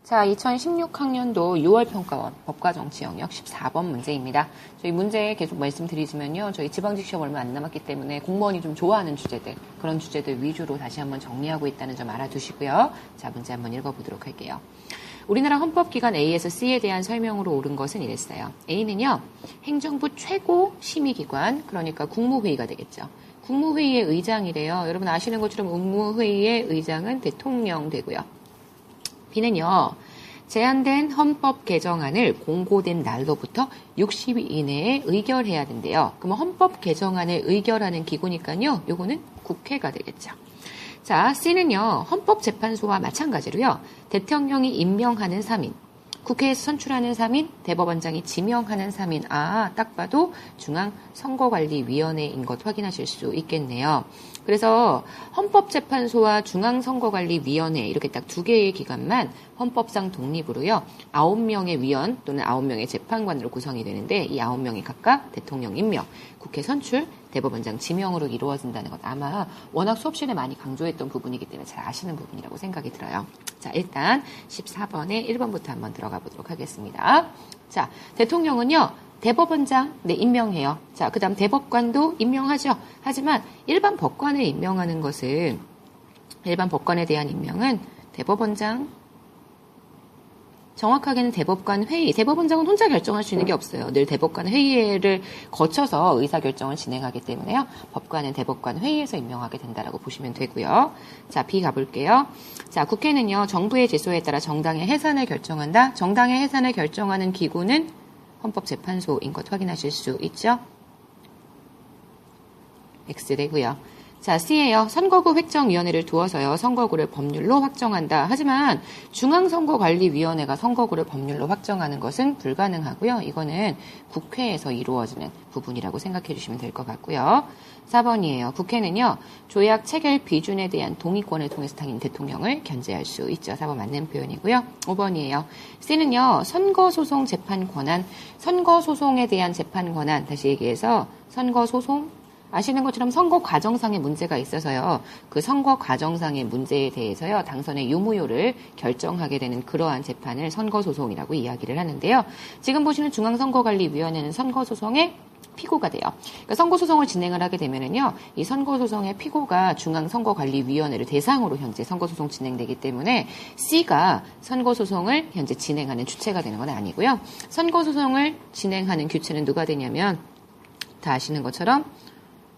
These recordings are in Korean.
자, 2016학년도 6월 평가원 법과정치 영역 14번 문제입니다. 저희 문제 계속 말씀드리지만요. 저희 지방직 시험 얼마 안 남았기 때문에 공무원이 좀 좋아하는 주제들, 그런 주제들 위주로 다시 한번 정리하고 있다는 점 알아두시고요. 자, 문제 한번 읽어보도록 할게요. 우리나라 헌법기관 A에서 C에 대한 설명으로 옳은 것은 이랬어요. A는요, 행정부 최고 심의기관, 그러니까 국무회의가 되겠죠. 국무회의의 의장이래요. 여러분 아시는 것처럼 국무회의의 의장은 대통령 되고요. B는요, 제안된 헌법 개정안을 공고된 날로부터 60일 이내에 의결해야 된대요. 그러면 헌법 개정안을 의결하는 기구니까요, 요거는 국회가 되겠죠. 자, C는요, 헌법재판소와 마찬가지로요, 대통령이 임명하는 3인, 국회에서 선출하는 3인, 대법원장이 지명하는 3인, 딱 봐도 중앙선거관리위원회인 것 확인하실 수 있겠네요. 그래서 헌법재판소와 중앙선거관리위원회 이렇게 딱 두 개의 기관만 헌법상 독립으로요, 9명의 위원 또는 9명의 재판관으로 구성이 되는데 이 9명이 각각 대통령 임명, 국회 선출, 대법원장 지명으로 이루어진다는 것 아마 워낙 수업 시간에 많이 강조했던 부분이기 때문에 잘 아시는 부분이라고 생각이 들어요. 자, 일단 14번에 1번부터 한번 들어가 보도록 하겠습니다. 자, 대통령은요, 대법원장, 임명해요. 자, 그 다음 대법관도 임명하죠. 하지만 일반 법관을 임명하는 것은, 일반 법관에 대한 임명은 대법원장, 정확하게는 대법관 회의, 대법원장은 혼자 결정할 수 있는 게 없어요. 늘 대법관 회의를 거쳐서 의사결정을 진행하기 때문에요. 법관은 대법관 회의에서 임명하게 된다라고 보시면 되고요. 자, B 가볼게요. 자, 국회는요, 정부의 제소에 따라 정당의 해산을 결정한다. 정당의 해산을 결정하는 기구는 헌법재판소인 것 확인하실 수 있죠. X 되고요. 자, C예요. 선거구 획정위원회를 두어서요, 선거구를 법률로 확정한다. 하지만 중앙선거관리위원회가 선거구를 법률로 확정하는 것은 불가능하고요. 이거는 국회에서 이루어지는 부분이라고 생각해 주시면 될 것 같고요. 4번이에요. 국회는요, 조약 체결 비준에 대한 동의권을 통해서 당인 대통령을 견제할 수 있죠. 4번 맞는 표현이고요. 5번이에요. C는요, 선거소송 재판 권한, 선거소송에 대한 재판 권한, 다시 얘기해서 선거소송, 아시는 것처럼 선거 과정상의 문제가 있어서요, 그 선거 과정상의 문제에 대해서요, 당선의 유무효를 결정하게 되는 그러한 재판을 선거소송이라고 이야기를 하는데요. 지금 보시는 중앙선거관리위원회는 선거소송의 피고가 돼요. 그러니까 선거소송을 진행을 하게 되면은요, 이 선거소송의 피고가 중앙선거관리위원회를 대상으로 현재 선거소송 진행되기 때문에 C가 선거소송을 현재 진행하는 주체가 되는 건 아니고요. 선거소송을 진행하는 주체는 누가 되냐면, 다 아시는 것처럼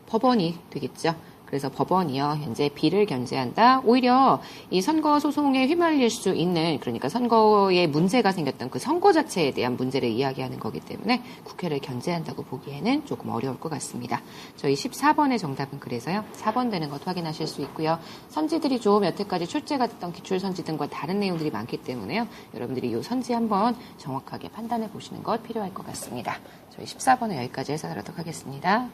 법원이 되겠죠. 그래서 법원이요, 현재 B를 견제한다. 오히려 이 선거 소송에 휘말릴 수 있는, 그러니까 선거에 문제가 생겼던 그 선거 자체에 대한 문제를 이야기하는 거기 때문에 국회를 견제한다고 보기에는 조금 어려울 것 같습니다. 저희 14번의 정답은 그래서요, 4번 되는 것 확인하실 수 있고요. 선지들이 좀 여태까지 출제가 됐던 기출선지 등과 다른 내용들이 많기 때문에요, 여러분들이 이 선지 한번 정확하게 판단해 보시는 것 필요할 것 같습니다. 저희 14번은 여기까지 해서 하도록 하겠습니다.